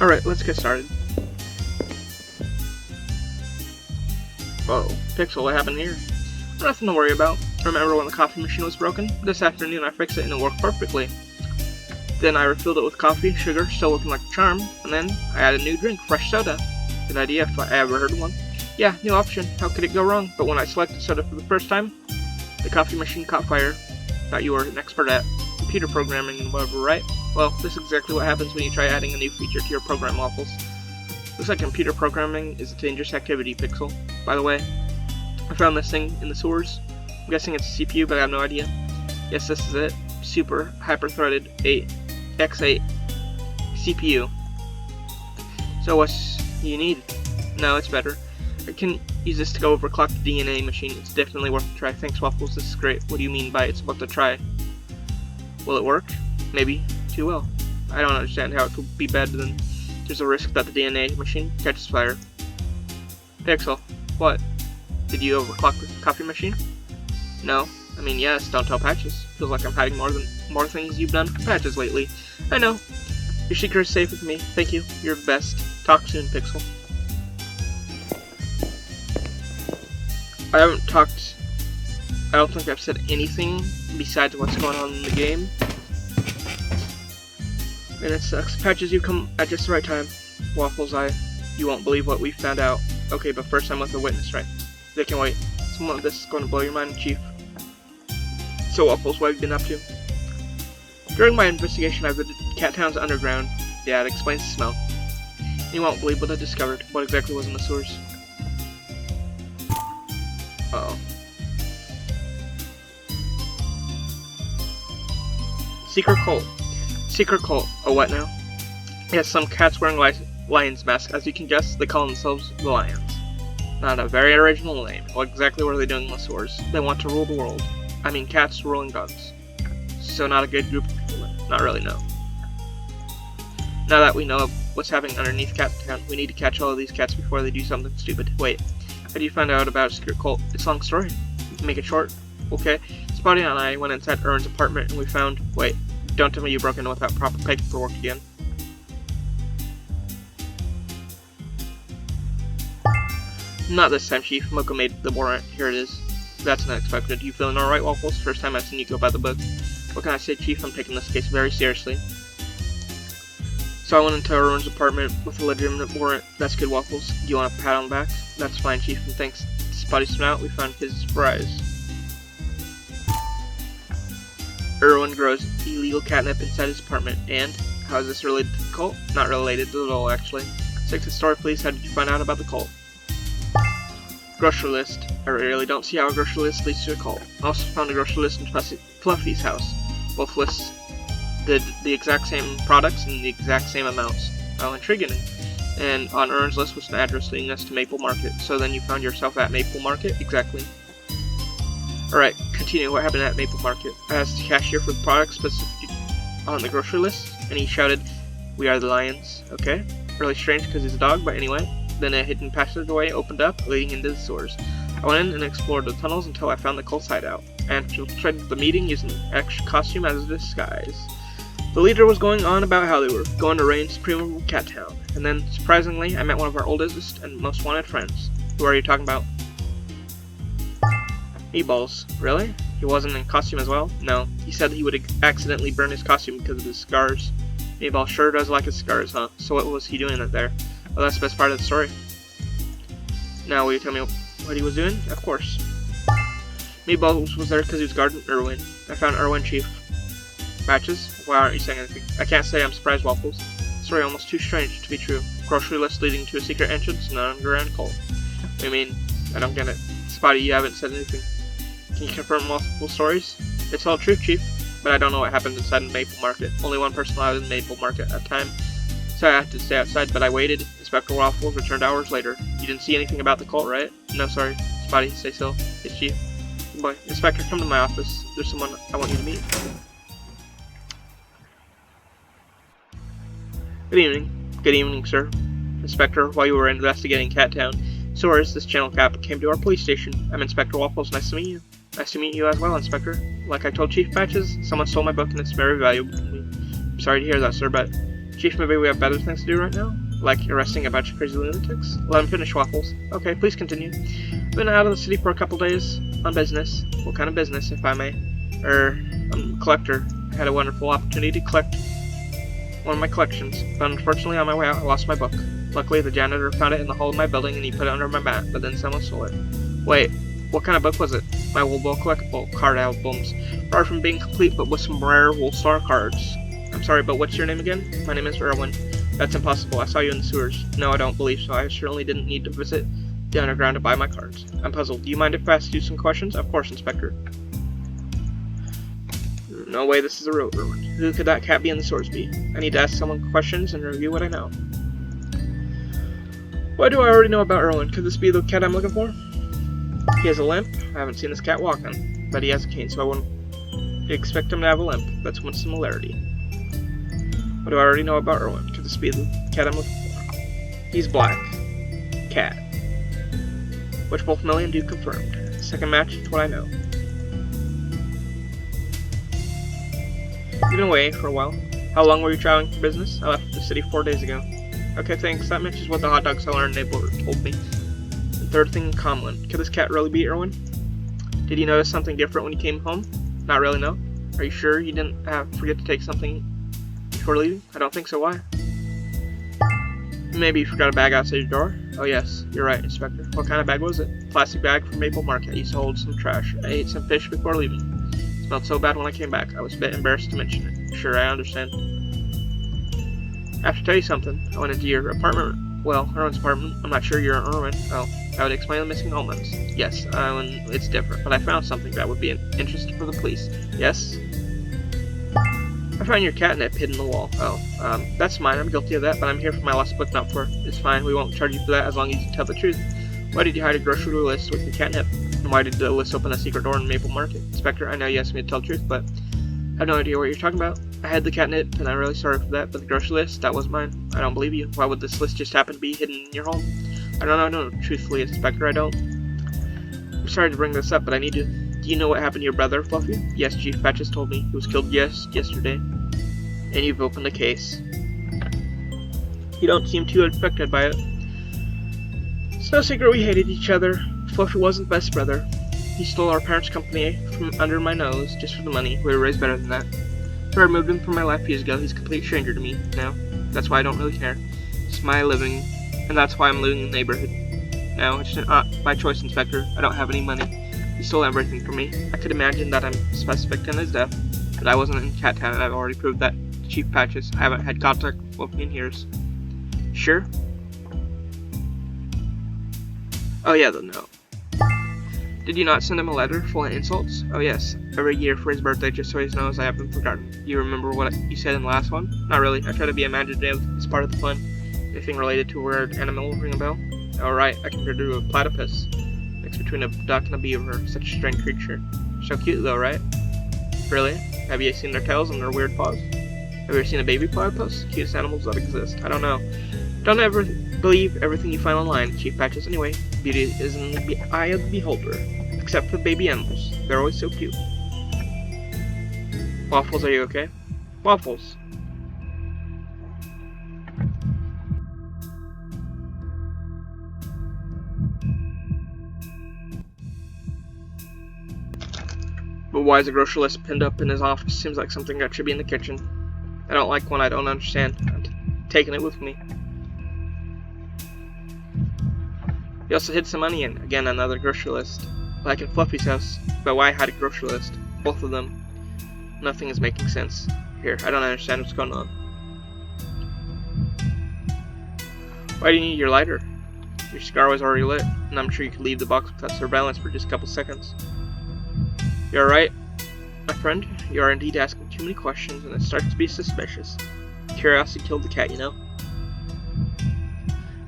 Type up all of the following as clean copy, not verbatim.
Alright, let's get started. Whoa, Pixel, what happened here? Nothing to worry about. Remember when the coffee machine was broken? This afternoon I fixed it and it worked perfectly. Then I refilled it with coffee, sugar, still looking like a charm, and then I added a new drink, fresh soda. Good idea if I ever heard of one. Yeah, new option, how could it go wrong? But when I selected soda for the first time, the coffee machine caught fire. Thought you were an expert at computer programming and whatever, right? Well, this is exactly what happens when you try adding a new feature to your program, Waffles. Looks like computer programming is a dangerous activity, Pixel. By the way, I found this thing in the sewers. I'm guessing it's a CPU, but I have no idea. Yes, this is it. Super hyper-threaded 8x8 CPU. So what's you need? No, it's better. I can use this to go overclock the DNA machine. It's definitely worth a try. Thanks, Waffles. This is great. What do you mean by it's worth a try? Will it work? Maybe. Too well. I don't understand how it could be better than there's a risk that the DNA machine catches fire. Pixel, what? Did you overclock the coffee machine? No. I mean, yes, don't tell Patches. Feels like I'm hiding more things you've done for Patches lately. I know. Your secret is safe with me. Thank you. You're the best. Talk soon, Pixel. I don't think I've said anything besides what's going on in the game. And it sucks. Patches, you come at just the right time. Waffles, you won't believe what we found out. Okay, but first I'm with a witness, right? They can wait. Some of this is going to blow your mind, Chief. So Waffles, what have you been up to? During my investigation, I visited Cat Town's underground. Yeah, it explains the smell. You won't believe what I discovered. What exactly was in the sewers? Uh-oh. Secret cult. Secret cult. Oh, what now? Yes, some cats wearing lion's masks. As you can guess, they call themselves the Lions. Not a very original name. What exactly were they doing in the sewers? They want to rule the world. I mean, cats ruling dogs. So not a good group of people then. Not really, no. Now that we know what's happening underneath Cat Town, we need to catch all of these cats before they do something stupid. Wait, how do you find out about a secret cult? It's a long story. Make it short. Okay. Spotty and I went inside Erwin's apartment and we found... Wait, don't tell me you broke in without proper paperwork again. Not this time, Chief. Mocha made the warrant. Here it is. That's unexpected. You feeling alright, Waffles? First time I've seen you go by the book. What can I say, Chief? I'm taking this case very seriously. So I went into Erwin's apartment with a legitimate warrant. That's good, Waffles. Do you want a pat on the back? That's fine, Chief, and thanks to Spotty's snout, we found his surprise. Erwin grows illegal catnip inside his apartment, and how is this related to the cult? Not related at all, actually. Stick to the story, please. How did you find out about the cult? Grocery list. I really don't see how a grocery list leads to a cult. I also found a grocery list in Fluffy's house. Both lists did the exact same products and the exact same amounts. How intriguing. And on Ern's list was an address leading us to Maple Market. So then you found yourself at Maple Market? Exactly. Alright, continue. What happened at Maple Market? I asked the cashier for the products specific on the grocery list, and he shouted, "We are the Lions." Okay. Really strange because he's a dog, but anyway. Then a hidden passageway opened up, leading into the sewers. I went in and explored the tunnels until I found the cult's hideout, and infiltrated the meeting using an extra costume as a disguise. The leader was going on about how they were going to reign supreme over Cat Town, and then, surprisingly, I met one of our oldest and most wanted friends. Who are you talking about? Meatballs. Really? He wasn't in costume as well? No. He said he would accidentally burn his costume because of his scars. Meatball sure does like his scars, huh? So what was he doing there? Well, that's the best part of the story. Now, will you tell me what he was doing? Of course. Meatballs was there because he was guarding Erwin. I found Erwin, Chief. Matches? Why aren't you saying anything? I can't say I'm surprised, Waffles. Story almost too strange to be true. Grocery list leading to a secret entrance and an underground cult. I mean, I don't get it. Spotty, you haven't said anything. Can you confirm multiple stories? It's all true, Chief, but I don't know what happened inside the Maple Market. Only one person allowed in the Maple Market at a time. So I had to stay outside, but I waited. Inspector Waffles returned hours later. You didn't see anything about the cult, right? No, sorry. Spotty, stay still. It's Chief. Boy, Inspector, come to my office. There's someone I want you to meet. Good evening. Good evening, sir. Inspector, while you were investigating Cat Town sewers, this channel cap came to our police station. I'm Inspector Waffles. Nice to meet you. Nice to meet you as well, Inspector. Like I told Chief Patches, someone stole my book and it's very valuable to me. I'm sorry to hear that, sir, but Chief, maybe we have better things to do right now? Like arresting a bunch of crazy lunatics? Let him finish, Waffles. Okay, please continue. Been out of the city for a couple days on business. What kind of business, if I may? I'm a collector. I had a wonderful opportunity to collect one of my collections, but unfortunately on my way out I lost my book. Luckily the janitor found it in the hall of my building and he put it under my mat, but then someone stole it. Wait, what kind of book was it? My Wool Ball collectible card albums. Far from being complete, but with some rare Wool Star cards. I'm sorry, but what's your name again? My name is Erwin. That's impossible. I saw you in the sewers. No, I don't believe so. I certainly didn't need to visit the underground to buy my cards. I'm puzzled. Do you mind if I ask you some questions? Of course, Inspector. No way this is a road ruin. Who could that cat be in the sewers be? I need to ask someone questions and review what I know. What do I already know about Erwin? Could this be the cat I'm looking for? He has a limp. I haven't seen this cat walking, but he has a cane, so I wouldn't expect him to have a limp. That's one similarity. What do I already know about Erwin? Could this be the cat I'm looking for? He's black. Cat. Which both Millie and Duke confirmed. Second match is what I know. You've been away for a while. How long were you traveling for business? I left the city 4 days ago. Okay, thanks. That matches what the hot dog seller and neighbor told me. And third thing in common. Could this cat really be Erwin? Did you notice something different when you came home? Not really, no. Are you sure you didn't forget to take something before leaving? I don't think so. Why? Maybe you forgot a bag outside your door? Oh yes, you're right, Inspector. What kind of bag was it? Plastic bag from Maple Market. I used to hold some trash. I ate some fish before leaving. It smelled so bad when I came back. I was a bit embarrassed to mention it. Sure, I understand. I have to tell you something. I went into your apartment. Well, Erwin's apartment. I'm not sure you're Erwin. Oh, that would explain the missing omens. Yes, it's different, but I found something that would be of interest for the police. Yes? I found your catnip hidden in the wall. Oh, that's mine. I'm guilty of that, but I'm here for my lost book, not for it. It's fine. We won't charge you for that as long as you tell the truth. Why did you hide a grocery list with your catnip? And why did the list open a secret door in Maple Market? Inspector, I know you asked me to tell the truth, but I have no idea what you're talking about. I had the catnip, and I'm really sorry for that, but the grocery list, that was mine. I don't believe you. Why would this list just happen to be hidden in your home? I don't know. Truthfully, Inspector, I don't. I'm sorry to bring this up, but I need to. Do you know what happened to your brother, Fluffy? Yes, Chief Patches told me. He was killed yesterday. And you've opened a case. You don't seem too affected by it. It's no secret we hated each other. Fluffy wasn't best brother. He stole our parents' company from under my nose just for the money. We were raised better than that. So I removed him from my life years ago. He's a complete stranger to me now. That's why I don't really care. It's my living, and that's why I'm living in the neighborhood. Now, it's not my choice, Inspector. I don't have any money. He stole everything from me. I could imagine that I'm suspect in his death, but I wasn't in Cat Town, and I've already proved that to Chief Patches. I haven't had contact with him in years. Sure? Oh yeah, the note. Did you not send him a letter full of insults? Oh yes, every year for his birthday, just so he knows I haven't forgotten. You remember what you said in the last one? Not really. I try to be imaginative as part of the fun. Anything related to a weird animal ring a bell? Alright, I compared to a platypus. Mixed between a duck and a beaver. Such a strange creature. So cute though, right? Really? Have you seen their tails and their weird paws? Have you ever seen a baby platypus? Cutest animals that exist. I don't know. Don't ever believe everything you find online, Chief Patches. Anyway, beauty is in the eye of the beholder. Except for baby animals. They're always so cute. Waffles, are you okay? Waffles. But why is a grocery list pinned up in his office? Seems like something that should be in the kitchen. I don't like one I don't understand. I'm taking it with me. He also hid some money in, again, another grocery list. Like in Fluffy's house, but why hide a grocery list? Both of them. Nothing is making sense. Here, I don't understand what's going on. Why do you need your lighter? Your cigar was already lit, and I'm sure you could leave the box without surveillance for just a couple seconds. You're right, my friend. You are indeed asking too many questions, and it starts to be suspicious. Curiosity killed the cat, you know?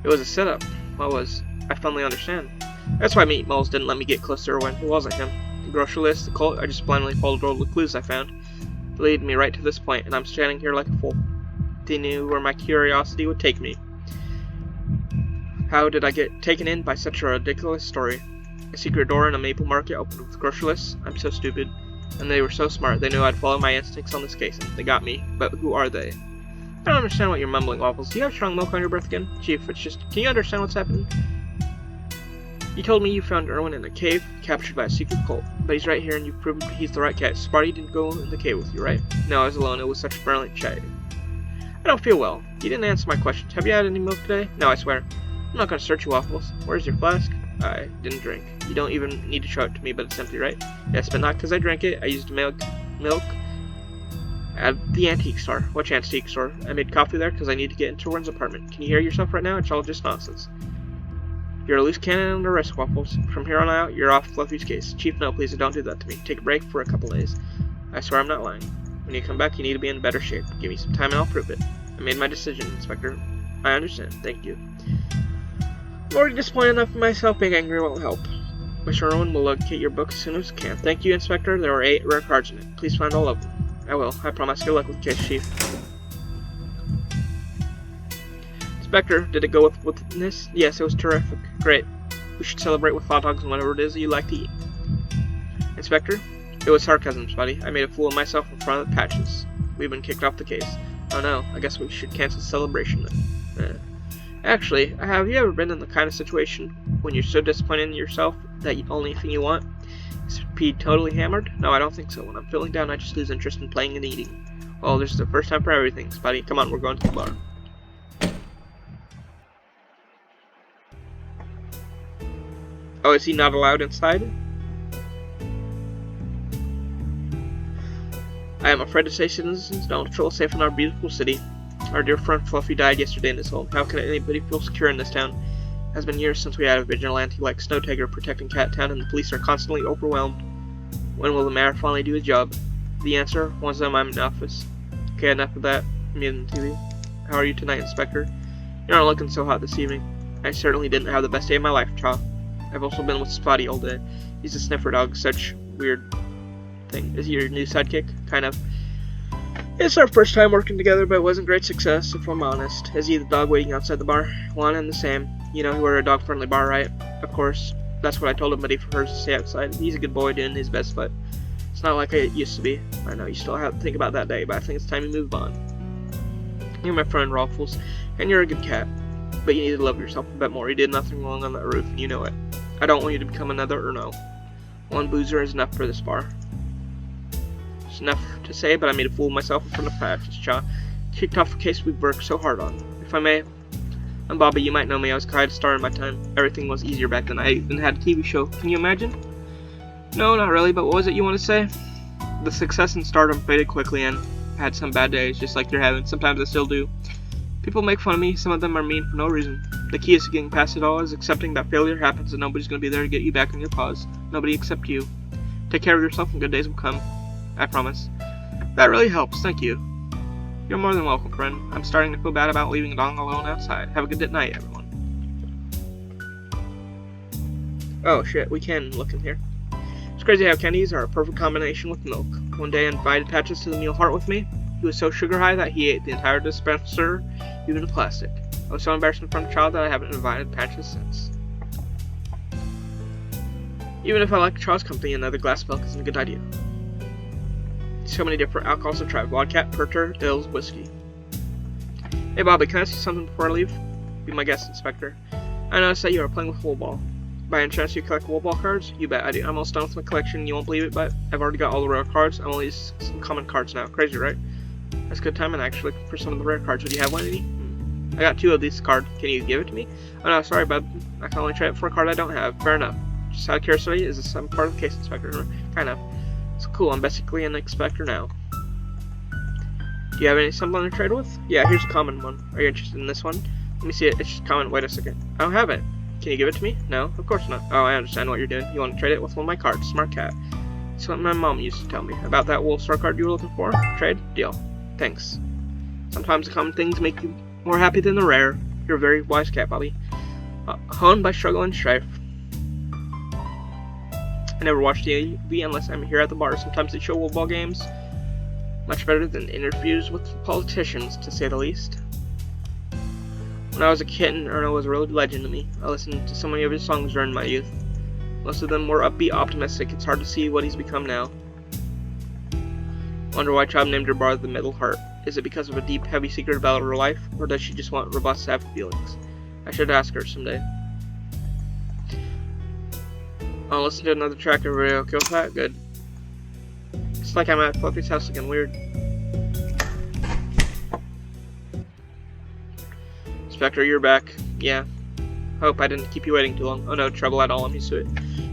It was a setup. What was? I finally understand. That's why Meatballs didn't let me get close to Erwin. It wasn't him. The grocery list, the cult, I just blindly followed all the clues I found. They lead me right to this point, and I'm standing here like a fool. They knew where my curiosity would take me. How did I get taken in by such a ridiculous story? A secret door in a Maple Market opened with grocery lists? I'm so stupid. And they were so smart. They knew I'd follow my instincts on this case, and they got me. But who are they? I don't understand what you're mumbling, Waffles. Do you have strong milk on your breath again? Chief, it's just... Can you understand what's happening? You told me you found Erwin in a cave, captured by a secret cult. But he's right here and you've proven he's the right cat. Spotty didn't go in the cave with you, right? No, I was alone. It was such a brilliant chat. I don't feel well. You didn't answer my questions. Have you had any milk today? No, I swear. I'm not gonna search you, Waffles. Where's your flask? I didn't drink. You don't even need to show it to me, but it's empty, right? Yes, but not because I drank it. I used milk at the antique store. Which antique store? I made coffee there because I need to get into Erwin's apartment. Can you hear yourself right now? It's all just nonsense. You're a loose cannon and a risk, Waffles. From here on out, you're off Fluffy's case. Chief, no, please don't do that to me. Take a break for a couple days. I swear I'm not lying. When you come back, you need to be in better shape. Give me some time and I'll prove it. I made my decision, Inspector. I understand. Thank you. I'm already disappointed enough in myself. Being angry won't help. Mr. Erwin will locate your book as soon as he can. Thank you, Inspector. There are 8 rare cards in it. Please find all of them. I will. I promise. Good luck with the case, Chief. Inspector, did it go with witness? Yes, it was terrific. Great. We should celebrate with hot dogs and whatever it is you like to eat. Inspector, it was sarcasm, Spotty. I made a fool of myself in front of the Patches. We've been kicked off the case. Oh no, I guess we should cancel the celebration then. Actually, have you ever been in the kind of situation when you're so disappointed in yourself that the only thing you want is to be totally hammered? No, I don't think so. When I'm feeling down, I just lose interest in playing and eating. Well, this is the first time for everything, Spotty. Come on, we're going to the bar. Oh, is he not allowed inside? I am afraid to say citizens don't feel safe in our beautiful city. Our dear friend Fluffy died yesterday in his home. How can anybody feel secure in this town? It has been years since we had a vigilante like Snow Tiger protecting Cat Town, and the police are constantly overwhelmed. When will the mayor finally do his job? The answer, once I'm in office. Okay, enough of that. Mutant TV. How are you tonight, Inspector? You're not looking so hot this evening. I certainly didn't have the best day of my life, Chaw. I've also been with Spotty all day. He's a sniffer dog, such weird thing. Is he your new sidekick? Kind of. It's our first time working together, but it wasn't great success, if I'm honest. Is he the dog waiting outside the bar? One and the same. You know, we're a dog-friendly bar, right? Of course. That's what I told him, but he prefers to stay outside. He's a good boy doing his best, but it's not like it used to be. I know you still have to think about that day, but I think it's time you move on. You're my friend, Waffles, and you're a good cat. But you need to love yourself a bit more. You did nothing wrong on that roof, and you know it. I don't want you to become another Erno. One boozer is enough for this bar. It's enough to say, but I made a fool of myself in front of Patches, Chaw. Kicked off the case we've worked so hard on. If I may, I'm Bobby, you might know me. I was kind of star in my time. Everything was easier back then. I even had a TV show. Can you imagine? No, not really, but what was it you want to say? The success and stardom faded quickly, and I had some bad days, just like you're having. Sometimes I still do. People make fun of me. Some of them are mean for no reason. The key is to getting past it all, is accepting that failure happens and nobody's going to be there to get you back on your paws. Nobody except you. Take care of yourself and good days will come. I promise. That really helps. Thank you. You're more than welcome, friend. I'm starting to feel bad about leaving Dong alone outside. Have a good night, everyone. Oh shit, we can look in here. It's crazy how candies are a perfect combination with milk. One day I invited Patches to the meal heart with me. He was so sugar high that he ate the entire dispenser, even the plastic. I was so embarrassed in front of a child that I haven't invited Patches since. Even if I like Charles' company, another glass of milk isn't a good idea. So many different alcohols to try. Vodka, Perter, Ills, whiskey. Hey Bobby, can I see something before I leave? Be my guest, Inspector. I noticed that you are playing with Wool Ball. By any chance you collect Wool Ball cards? You bet I do. I'm almost done with my collection, you won't believe it, but I've already got all the rare cards. I'm only using some common cards now. Crazy, right? That's good time, and actually looking for some of the rare cards. Would you have one, any? I got 2 of these cards. Can you give it to me? Oh no, sorry bud. I can only trade it for a card I don't have. Fair enough. Just out of curiosity, is this some part of the case, Inspector? Kind of. It's cool, I'm basically an inspector now. Do you have any someone to trade with? Yeah, here's a common one. Are you interested in this one? Let me see it. It's just common. Wait a second. I don't have it. Can you give it to me? No, of course not. Oh, I understand what you're doing. You want to trade it with one of my cards. Smart cat. That's what my mom used to tell me. About that Wolf Star card you were looking for? Trade? Deal. Thanks. Sometimes the common things make you more happy than the rare. You're a very wise cat, Bobby. Honed by struggle and strife. I never watch TV unless I'm here at the bar. Sometimes they show Wool Ball games. Much better than interviews with politicians, to say the least. When I was a kitten, Erno was a real legend to me. I listened to so many of his songs during my youth. Most of them were upbeat, optimistic. It's hard to see what he's become now. Wonder why Child named her bar the Middle Heart. Is it because of a deep, heavy secret about her life, or does she just want robust, happy feelings? I should ask her someday. I'll listen to another track of radio. Okay with that? Good. It's like I'm at Fluffy's house again. Weird. Inspector, you're back. Yeah. Hope I didn't keep you waiting too long. Oh no, trouble at all. I'm used to it.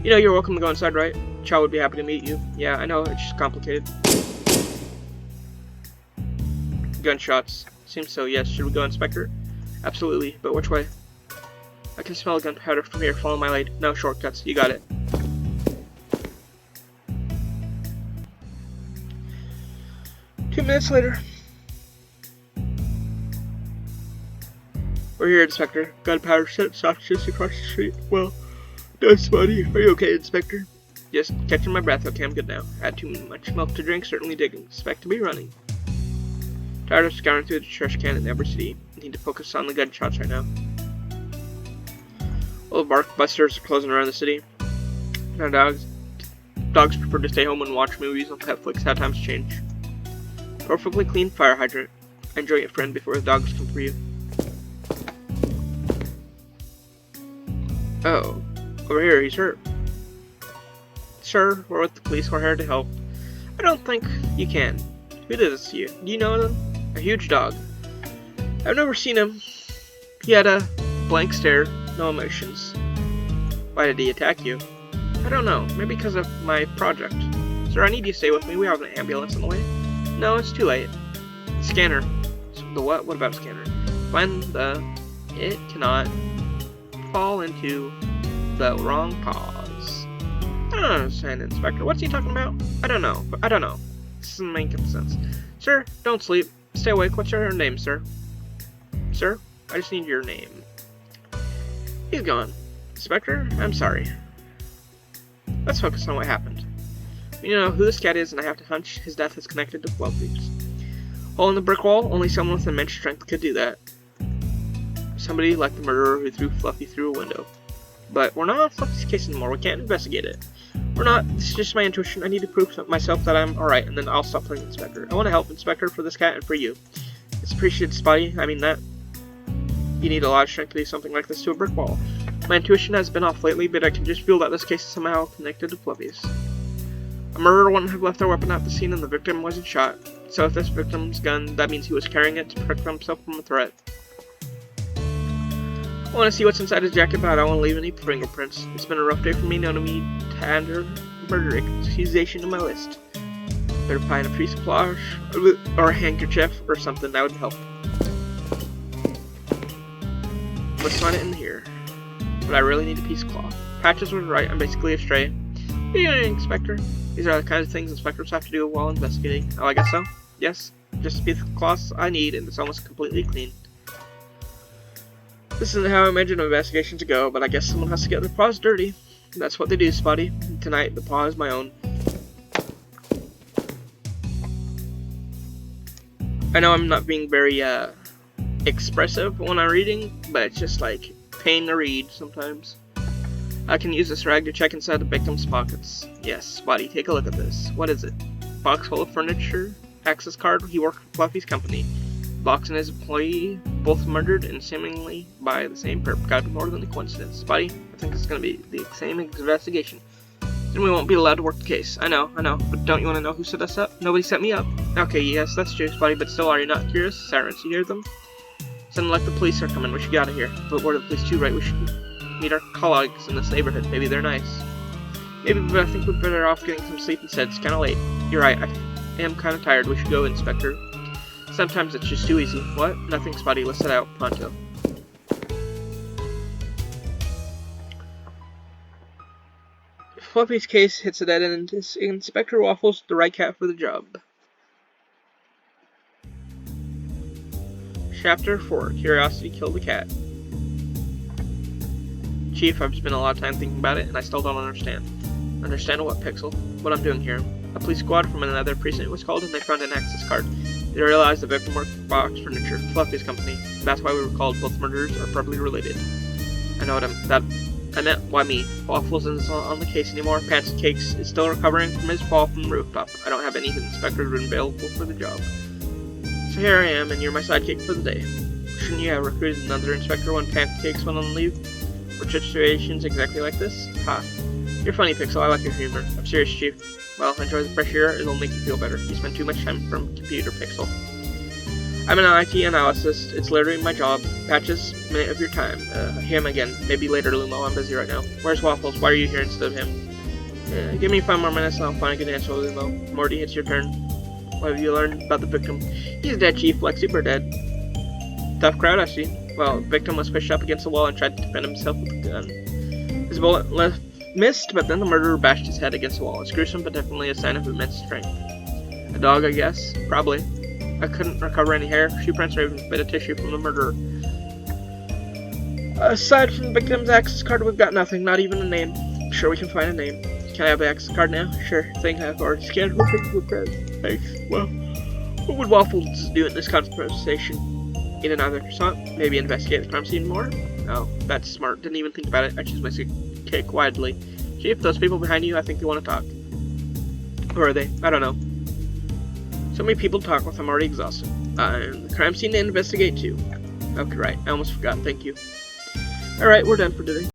You know, you're welcome to go inside, right? Chow would be happy to meet you. Yeah, I know. It's just complicated. Gunshots. Seems so, yes. Should we go, Inspector? Absolutely, but which way? I can smell gunpowder from here. Follow my lead. No shortcuts. You got it. Two minutes later. We're here, Inspector. Gunpowder set stopped just across the street. Well, that's funny. Are you okay, Inspector? Just catching my breath. Okay, I'm good now. Had too much milk to drink. Certainly didn't expect to be running. Tired of scouring through the trash can in every city. Need to focus on the gunshots right now. All the bark busters are closing around the city. Now dogs prefer to stay home and watch movies on Netflix. How times change. Perfectly clean fire hydrant. Enjoy it, friend, before the dogs come for you. Oh, over here, he's hurt. Sir, we're with the police. We're here to help. I don't think you can. Who did this to you? Do you know them? A huge dog. I've never seen him. He had a blank stare, no emotions. Why did he attack you? I don't know. Maybe because of my project. Sir, I need you to stay with me. We have an ambulance on the way. No, it's too late. Scanner. The what? What about scanner? Find the... It cannot fall into the wrong pause. I don't understand, Inspector. What's he talking about? I don't know. But I don't know. This doesn't make sense. Sir, don't sleep. Stay awake. What's your name, sir? Sir, I just need your name. He's gone. Inspector, I'm sorry. Let's focus on what happened. You know who this cat is, and I have to hunch his death is connected to blood thieves. Hole in the brick wall? Only someone with immense strength could do that. Somebody like the murderer who threw Fluffy through a window. But we're not on Fluffy's case anymore. We can't investigate it. We're not. This is just my intuition. I need to prove to myself that I'm alright, and then I'll stop playing Inspector. I want to help, Inspector, for this cat and for you. It's appreciated, Spotty. I mean that. You need a lot of strength to do something like this to a brick wall. My intuition has been off lately, but I can just feel that this case is somehow connected to Fluffy's. A murderer wouldn't have left their weapon at the scene and the victim wasn't shot. So if this victim's gun, that means he was carrying it to protect himself from a threat. I want to see what's inside his jacket, but I don't want to leave any fingerprints. It's been a rough day for me. No need to add a murder accusation to my list. Better find a piece of cloth or a handkerchief or something that would help. Let's find it in here. But I really need a piece of cloth. Patches was right. I'm basically a stray. What are you doing, Inspector? These are the kinds of things inspectors have to do while investigating. Oh, I guess so. Yes, just a piece of cloth I need, and it's almost completely clean. This isn't how I imagine investigations go, but I guess someone has to get their paws dirty. That's what they do, Spotty. Tonight, the paw is my own. I know I'm not being very, expressive when I'm reading, but it's just like pain to read sometimes. I can use this rag to check inside the victim's pockets. Yes, Spotty, take a look at this. What is it? Box full of furniture, access card. He worked for Fluffy's company. Box and his employee, both murdered and seemingly by the same perp. Gotta be more than a coincidence. Spotty, I think it's gonna be the same investigation. Then we won't be allowed to work the case. I know, but don't you want to know who set us up? Nobody set me up. Okay, yes, that's true, Spotty, but still, are you not curious? Sirens, you hear them? Sound like the police are coming. We should get out of here. But we're the police too, right? We should meet our colleagues in this neighborhood. Maybe they're nice. Maybe, but I think we're better off getting some sleep instead. It's kind of late. You're right. I am kind of tired. We should go, Inspector. Sometimes it's just too easy. What? Nothing, Spotty. Let's set out. Pronto. Fluffy's case hits a dead end. Is Inspector Waffles the right cat for the job? Chapter 4. Curiosity killed the cat. Chief, I've spent a lot of time thinking about it, and I still don't understand. Understand what, Pixel? What I'm doing here. A police squad from another precinct was called, and they found an access card. They realized the victim worked for Box Furniture, Fluffy's company. That's why we were called. Both murders are probably related. I know what I meant. Why me? Waffles isn't on the case anymore. Pants and Cakes is still recovering from his fall from the rooftop. I don't have any inspectors available for the job. So here I am, and you're my sidekick for the day. Shouldn't you have recruited another inspector when Pancakes went on leave? For situations exactly like this? Ha. You're funny, Pixel. I like your humor. I'm serious, Chief. Well, enjoy the fresh air. It'll make you feel better. You spend too much time from computer, Pixel. I'm an IT analyst. It's literally my job. Patches, minute of your time. Him again. Maybe later, Lumo. I'm busy right now. Where's Waffles? Why are you here instead of him? Give me 5 more minutes and I'll find a good answer, Lumo. Morty, it's your turn. What have you learned about the victim? He's dead, Chief. Like, super dead. Tough crowd, I see. Well, the victim was pushed up against the wall and tried to defend himself with a gun. His bullet missed, but then the murderer bashed his head against the wall. It's gruesome, but definitely a sign of immense strength. A dog, I guess? Probably. I couldn't recover any hair, shoe prints, or even a bit of tissue from the murderer. Aside from the victim's access card, we've got nothing, not even a name. I'm sure we can find a name. Can I have the access card now? Sure thing, I've already scanned her fingerprint. Thanks. Well, what would Waffles do in this conversation? Eat another croissant? Maybe investigate the crime scene more? Oh, that's smart. Didn't even think about it. I choose my cake widely. Chief, those people behind you, I think they want to talk. Who are they? I don't know. So many people to talk with, I'm already exhausted. The crime scene to investigate too. Okay, right. I almost forgot. Thank you. Alright, we're done for today.